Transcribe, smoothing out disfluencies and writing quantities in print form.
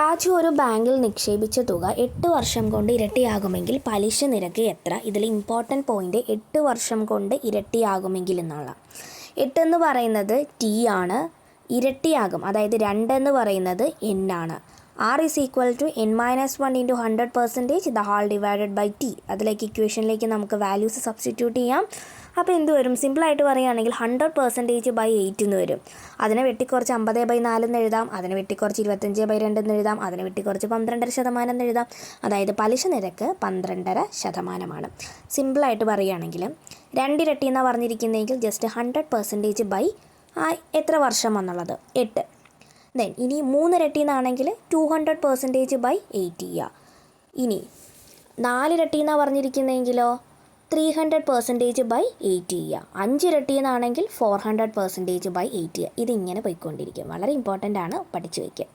രാജു ഒരു ബാങ്കിൽ നിക്ഷേപിച്ച തുക 8 വർഷം കൊണ്ട് ഇരട്ടിയാകുമെങ്കിൽ പലിശ നിരക്ക് എത്ര? ഇതിൽ ഇമ്പോർട്ടൻറ്റ് പോയിൻ്റ് 8 വർഷം കൊണ്ട് ഇരട്ടിയാകുമെങ്കിൽ എന്നുള്ള. 8 എന്ന് പറയുന്നത് ടി ആണ്, ഇരട്ടിയാകും അതായത് 2 എന്ന് പറയുന്നത് എൻ ആണ്. R is equal to n-1 into 100% the whole divided by t. അതിലേക്ക് ഇക്വേഷനിലേക്ക് നമുക്ക് വാല്യൂസ് സബ്സ്റ്റിറ്റ്യൂട്ട് ചെയ്യാം. അപ്പോൾ എന്ത് വരും? സിമ്പിളായിട്ട് പറയുകയാണെങ്കിൽ 100% by 8 എന്ന് വരും. അതിനെ വെട്ടിക്കുറച്ച് 50/4 എന്ന് എഴുതാം, അതിനെ വെട്ടിക്കുറച്ച് 25/2 എന്ന് എഴുതാം, അതിനെ വെട്ടിക്കുറച്ച് 12% എന്ന് എഴുതാം. അതായത് പലിശ നിരക്ക് 12%. സിമ്പിളായിട്ട് പറയുകയാണെങ്കിൽ 2 ഇരട്ടി എന്നാണ് പറഞ്ഞിരിക്കുന്നതെങ്കിൽ ജസ്റ്റ് 100% by എത്ര വർഷം എന്നുള്ളത് 8. ദെൻ ഇനി 3 ഇരട്ടി എന്നാണെങ്കിൽ 200% by 8 ചെയ്യുക. ഇനി 4 ഇരട്ടി എന്നാണ് പറഞ്ഞിരിക്കുന്നതെങ്കിലോ 300% by 8 ചെയ്യുക. 5 ഇരട്ടി എന്നാണെങ്കിൽ 400% by 8 ചെയ്യുക. ഇതിങ്ങനെ പോയിക്കൊണ്ടിരിക്കും. വളരെ ഇമ്പോർട്ടൻ്റ് ആണ്, പഠിച്ചു വയ്ക്കുക.